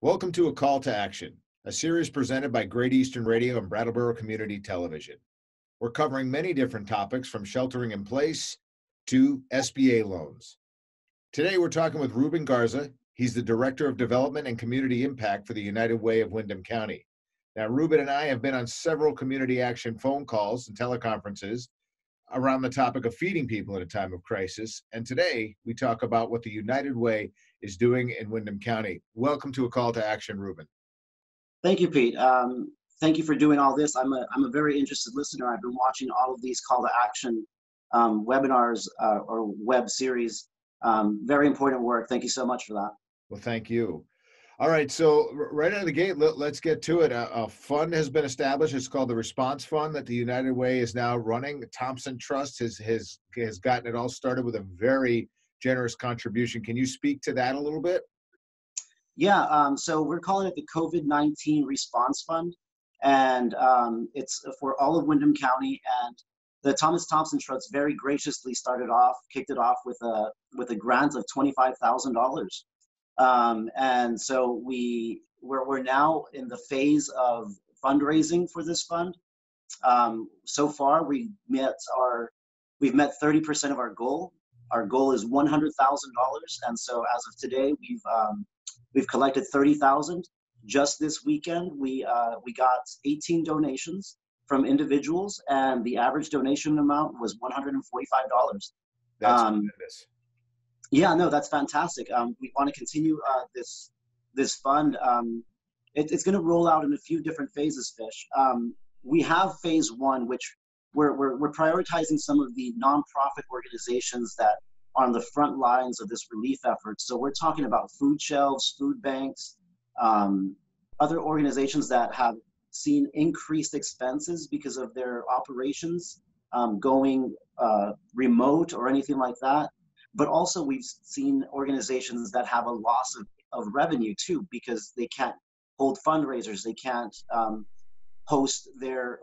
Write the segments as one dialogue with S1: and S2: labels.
S1: Welcome to A Call to Action, a series presented by Great Eastern Radio and Brattleboro Community Television. We're covering many different topics from sheltering in place to SBA loans. Today, we're talking with Ruben Garza. He's the Director of Development and Community Impact for the United Way of Windham County. Now, Ruben and I have been on several community action phone calls and teleconferences around the topic of feeding people at a time of crisis. And today, we talk about what the United Way is doing in Windham County. Welcome to A Call to Action, Ruben.
S2: Thank you, Pete. Thank you for doing all this. I'm a very interested listener. I've been watching all of these call to action webinars or web series. Very important work. Thank you so much for that.
S1: Well, thank you. All right, so right out of the gate, let's get to it. A fund has been established. It's called the Response Fund that the United Way is now running. Thompson Trust has gotten it all started with a very generous contribution. Can you speak to that a little bit?
S2: Yeah, so we're calling it the COVID-19 Response Fund, and it's for all of Windham County. And the Thomas Thompson Trust very graciously kicked it off with a grant of $25,000. And so we're now in the phase of fundraising for this fund. So far, we've met 30% of our goal. Our goal is $100,000, and so as of today, we've collected $30,000. Just this weekend, we got 18 donations from individuals, and the average donation amount was $145.
S1: That's tremendous.
S2: Yeah, no, that's fantastic. We want to continue this fund. It's going to roll out in a few different phases, Fish. We have phase one, which we're prioritizing some of the nonprofit organizations that are on the front lines of this relief effort. So we're talking about food shelves, food banks, other organizations that have seen increased expenses because of their operations going remote or anything like that. But also we've seen organizations that have a loss of revenue too, because they can't hold fundraisers, they can't host their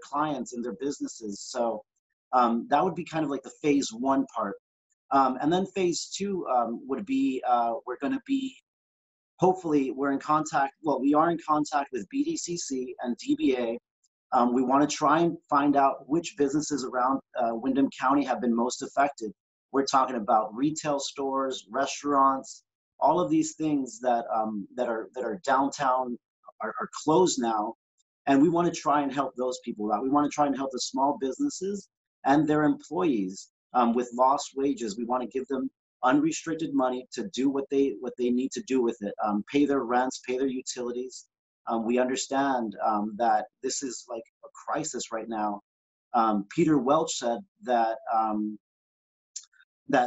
S2: clients and their businesses. So that would be kind of like the phase one part. And then phase two would be hopefully we are in contact with BDCC and DBA. We want to try and find out which businesses around Windham County have been most affected. We're talking about retail stores, restaurants, all of these things that are downtown are closed now, and we want to try and help those people out. We want to try and help the small businesses and their employees with lost wages. We want to give them unrestricted money to do what they need to do with it, pay their rents, pay their utilities. We understand that this is like a crisis right now. Peter Welch said that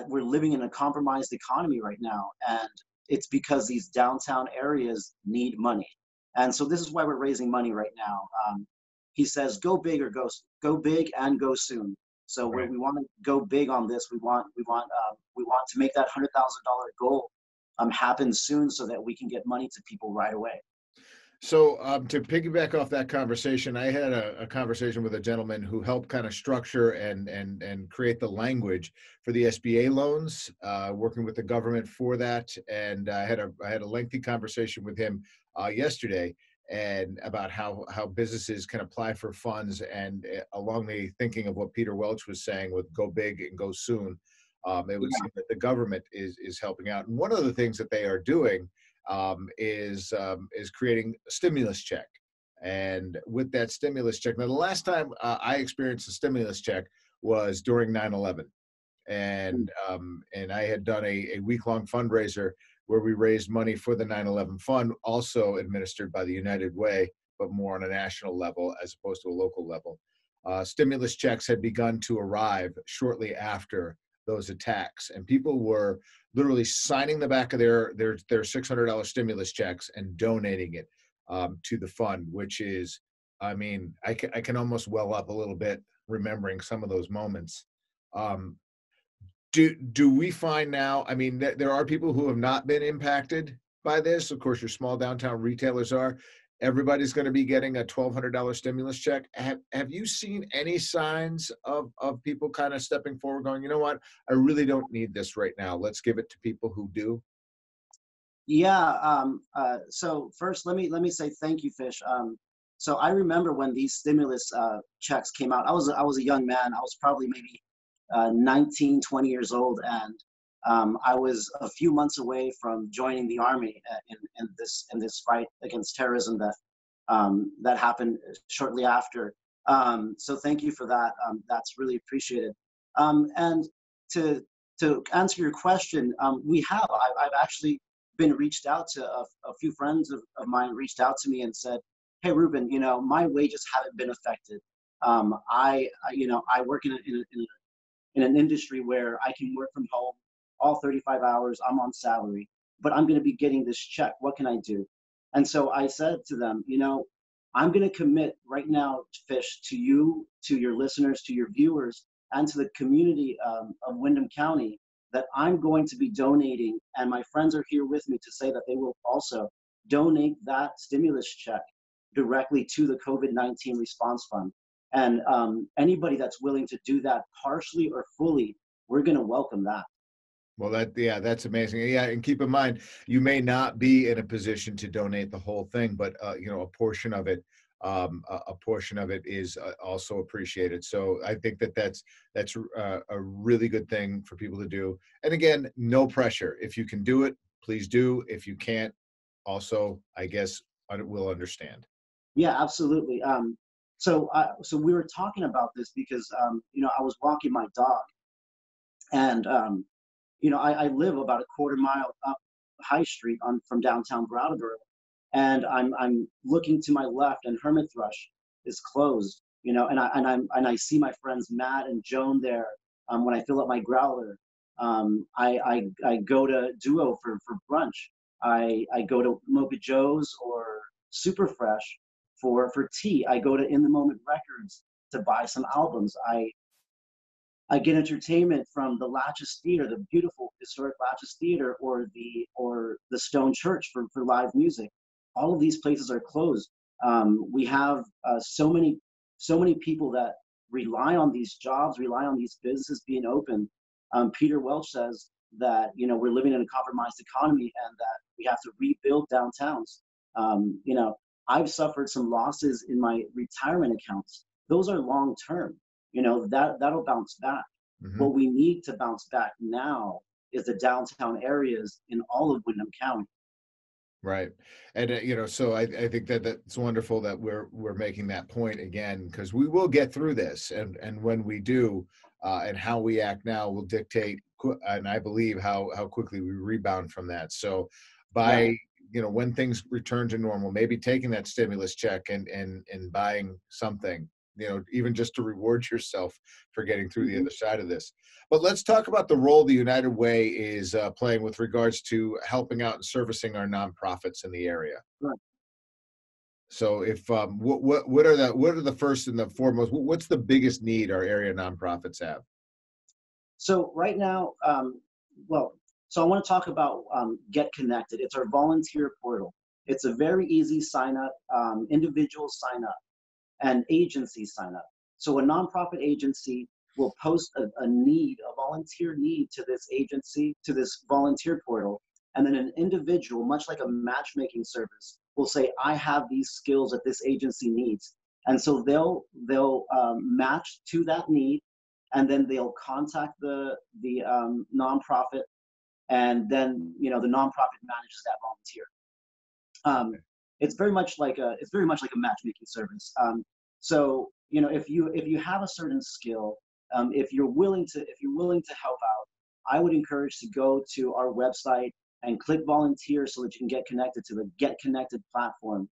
S2: we're living in a compromised economy right now, and it's because these downtown areas need money. And so this is why we're raising money right now. He says, go big and go soon. So
S1: right.
S2: We want to go big on this. We want to make that $100,000 goal happen soon, so that we can get money to people right away.
S1: So to piggyback off that conversation, I had a conversation with a gentleman who helped kind of structure and create the language for the SBA loans, working with the government for that. And I had a lengthy conversation with him yesterday, and about how businesses can apply for funds, and along the thinking of what Peter Welch was saying with go big and go soon. It would seem that the government is helping out. And one of the things that they are doing is creating a stimulus check. And with that stimulus check, now the last time I experienced a stimulus check was during 9/11. And I had done a week-long fundraiser where we raised money for the 9/11 fund, also administered by the United Way, but more on a national level as opposed to a local level. Stimulus checks had begun to arrive shortly after those attacks, and people were literally signing the back of their $600 stimulus checks and donating it to the fund, which is, I mean, I can almost well up a little bit remembering some of those moments. Do we find now, I mean, there are people who have not been impacted by this. Of course, your small downtown retailers are. Everybody's going to be getting a $1,200 stimulus check. Have you seen any signs of people kind of stepping forward going, you know what, I really don't need this right now. Let's give it to people who do?
S2: Yeah. So first, let me say thank you, Fish. So I remember when these stimulus checks came out. I was a young man. I was probably maybe 19, 20 years old, and I was a few months away from joining the army in this fight against terrorism that happened shortly after. So thank you for that. That's really appreciated. And to to answer your question, I've actually been reached out to a few friends of mine reached out to me and said, "Hey, Ruben, my wages haven't been affected. I work in an industry where I can work from home all 35 hours. I'm on salary, but I'm going to be getting this check. What can I do?" And so I said to them, I'm going to commit right now, Fish, to you, to your listeners, to your viewers, and to the community of Windham County that I'm going to be donating, and my friends are here with me to say that they will also donate that stimulus check directly to the COVID-19 response fund. And anybody that's willing to do that partially or fully, we're going to welcome that.
S1: Well, yeah, that's amazing. Yeah, and keep in mind, you may not be in a position to donate the whole thing, but a portion of it, a portion of it is also appreciated. So I think that's a really good thing for people to do. And again, no pressure. If you can do it, please do. If you can't, also, I guess we'll understand.
S2: Yeah, absolutely. So we were talking about this because I was walking my dog, and I live about a quarter mile up High Street from downtown Brattleboro, and I'm looking to my left, and Hermit Thrush is closed. And I see my friends Matt and Joan there. When I fill up my growler, I go to Duo for brunch. I go to Mocha Joe's or Super Fresh for tea. I go to In the Moment Records to buy some albums. I get entertainment from the Latches Theater, the beautiful historic Latches Theater, or the Stone Church for live music. All of these places are closed. We have so many people that rely on these jobs, rely on these businesses being open. Peter Welch says that we're living in a compromised economy and that we have to rebuild downtowns. I've suffered some losses in my retirement accounts. Those are long term. That'll bounce back.
S1: Mhm.
S2: What we need to bounce back now is the downtown areas in all of Windham County.
S1: Right. And so I think that that's wonderful that we're making that point again, because we will get through this, and when we do, and how we act now will dictate, and I believe how quickly we rebound from that. So
S2: Right.
S1: by when things return to normal, maybe taking that stimulus check and buying something, even just to reward yourself for getting through the
S2: Mhm.
S1: other side of this. But let's talk about the role the United Way is playing with regards to helping out and servicing our nonprofits in the area.
S2: Right.
S1: So, if what are the first and the foremost? What's the biggest need our area nonprofits have?
S2: So right now, well, so I want to talk about Get Connected. It's our volunteer portal. It's a very easy sign up. Individuals sign up and agencies sign up. So a nonprofit agency will post a volunteer need to this agency, to this volunteer portal. And then an individual, much like a matchmaking service, will say, I have these skills that this agency needs. And so they'll match to that need, and then they'll contact the nonprofit, and then the nonprofit manages that volunteer. It's very much like a matchmaking service. So if you have a certain skill, if you're willing to help out, I would encourage to go to our website and click volunteer so that you can get connected to the Get Connected platform.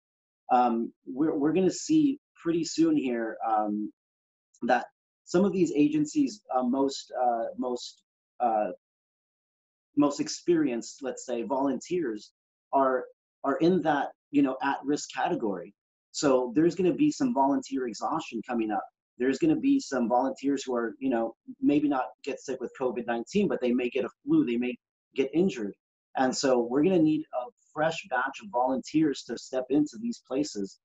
S2: We're going to see pretty soon here that some of these agencies, uh, most experienced, let's say, volunteers are in that at-risk category. So there's going to be some volunteer exhaustion coming up. There's going to be some volunteers who are maybe not get sick with COVID-19, but they may get a flu, they may get injured. And so we're going to need a fresh batch of volunteers to step into these places.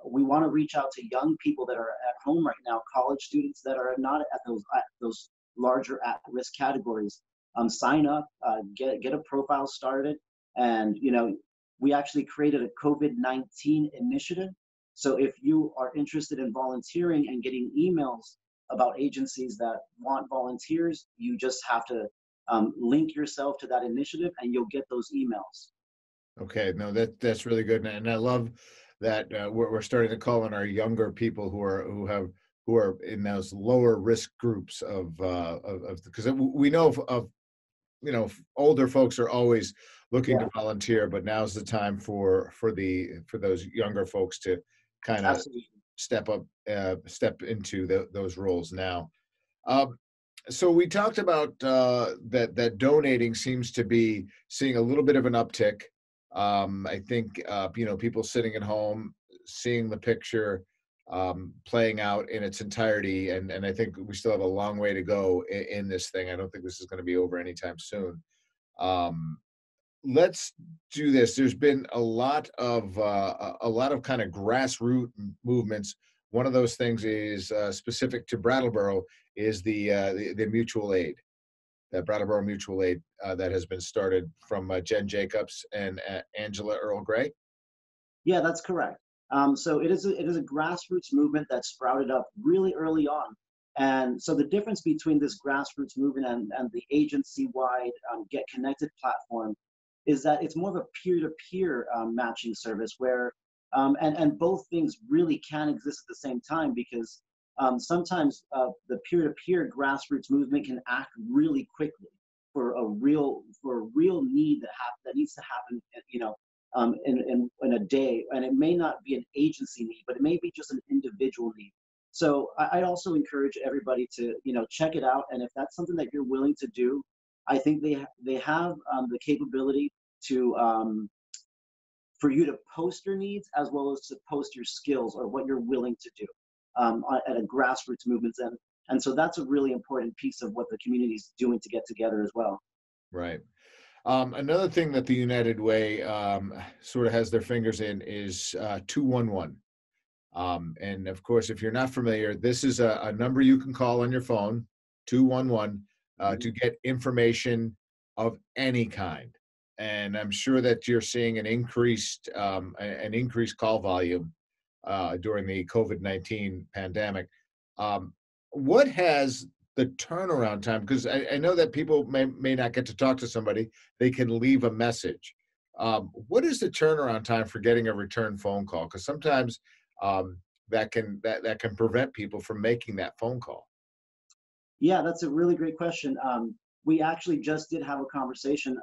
S2: We want to reach out to young people that are at home right now, college students that are not at those larger at-risk categories. Sign up, get a profile started, And, we actually created a COVID-19 initiative. So if you are interested in volunteering and getting emails about agencies that want volunteers, you just have to link yourself to that initiative and you'll get those emails.
S1: Okay, no, that's really good, and I love that we're starting to call on our younger people who are in those lower risk groups of because we know of older folks are always looking
S2: Yeah,
S1: to volunteer, but now's the time for those younger folks to kind of
S2: absolutely.
S1: step into those roles now. Um, so we talked about that donating seems to be seeing a little bit of an uptick. I think people sitting at home, seeing the picture playing out in its entirety, and I think we still have a long way to go in this thing. I don't think this is going to be over anytime soon. Um, let's do this. There's been a lot of kind of grassroots movements. One of those things is specific to Brattleboro is the mutual aid, that Brattleboro mutual aid that has been started from Jen Jacobs and Angela Earl Gray.
S2: Yeah, that's correct. So it is a grassroots movement that sprouted up really early on. And so the difference between this grassroots movement and the agency-wide Get Connected platform is that it's more of a peer-to-peer matching service where, and both things really can exist at the same time because sometimes the peer-to-peer grassroots movement can act really quickly for a real need that needs to happen, in a day, and it may not be an agency need, but it may be just an individual need. So I'd also encourage everybody to check it out, and if that's something that you're willing to do, I think they have the capability to for you to post your needs as well as to post your skills or what you're willing to do at a grassroots movement. And so that's a really important piece of what the community is doing to get together as well.
S1: Right. Another thing that the United Way sort of has their fingers in is 211. And of course, if you're not familiar, this is a number you can call on your phone, 211,
S2: Mhm.
S1: to get information of any kind. And I'm sure that you're seeing an increased call volume during the COVID-19 pandemic. Um, what has the turnaround time? Because I know that people may not get to talk to somebody; they can leave a message. What is the turnaround time for getting a return phone call? Because sometimes that can prevent people from making that phone call.
S2: Yeah, that's a really great question. We actually just did have a conversation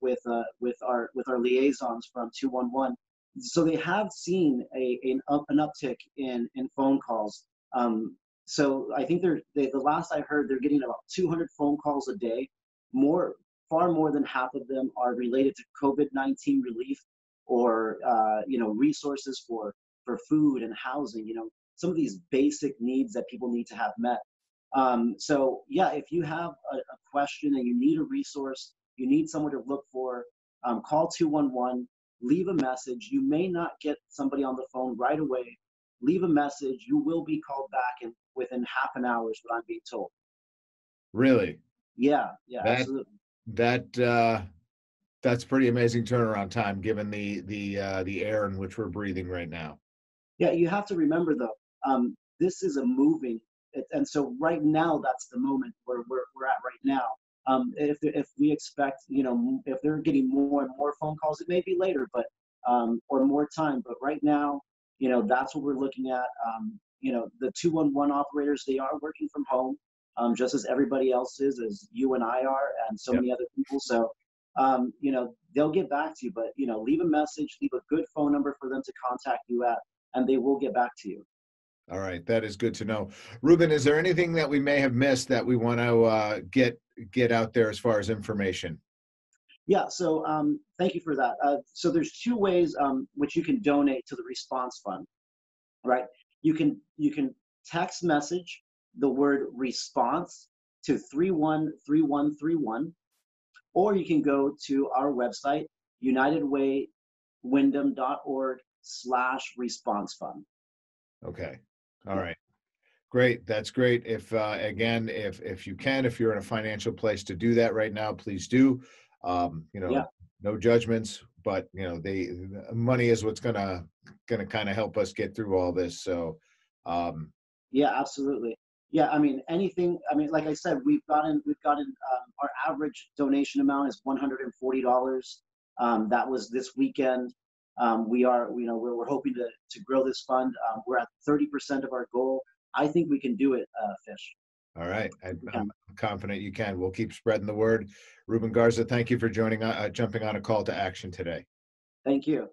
S2: with our liaisons from 211. So they have seen an uptick in phone calls. So I think the last I heard, they're getting about 200 phone calls a day. More, far more than half of them are related to COVID-19 relief or resources for food and housing. Some of these basic needs that people need to have met. So yeah, if you have a question and you need a resource, you need someone to look for, call 211, leave a message. You may not get somebody on the phone right away. Leave a message. You will be called back within half an hour is what I'm being told.
S1: Really,
S2: Yeah, yeah,
S1: that
S2: absolutely.
S1: that that's pretty amazing turnaround time given the air in which we're breathing right now.
S2: Yeah, you have to remember though, this is a moving, and so right now that's the moment where we're at right now. If we expect, if they're getting more and more phone calls, it may be later, but or more time. But right now, that's what we're looking at. The 211 operators, they are working from home, just as everybody else is, as you and I are, and so
S1: Yep.
S2: many other people. So they'll get back to you, but leave a message, leave a good phone number for them to contact you at, and they will get back to you.
S1: All right, that is good to know. Ruben, is there anything that we may have missed that we want to get out there as far as information?
S2: Yeah, so thank you for that. So there's two ways which you can donate to the response fund, right? You can text message the word response to 313131, or you can go to our website, unitedwaywindham.org/response fund.
S1: Okay. All
S2: Yeah,
S1: right. Great. That's great. If again, if you can, if you're in a financial place to do that right now, please do.
S2: yeah,
S1: no judgments, but you know, money is what's gonna kind of help us get through all this. So, um,
S2: Yeah, absolutely. Yeah, I mean, anything. I mean, like I said, we've gotten our average donation amount is $140. That was this weekend. We are, you know, we're hoping to grow this fund. We're at 30% of our goal. I think we can do it, Fish.
S1: all right,
S2: I think we
S1: I'm
S2: can.
S1: confident you can. We'll keep spreading the word. Ruben Garza, thank you for jumping on a call to action today.
S2: Thank you.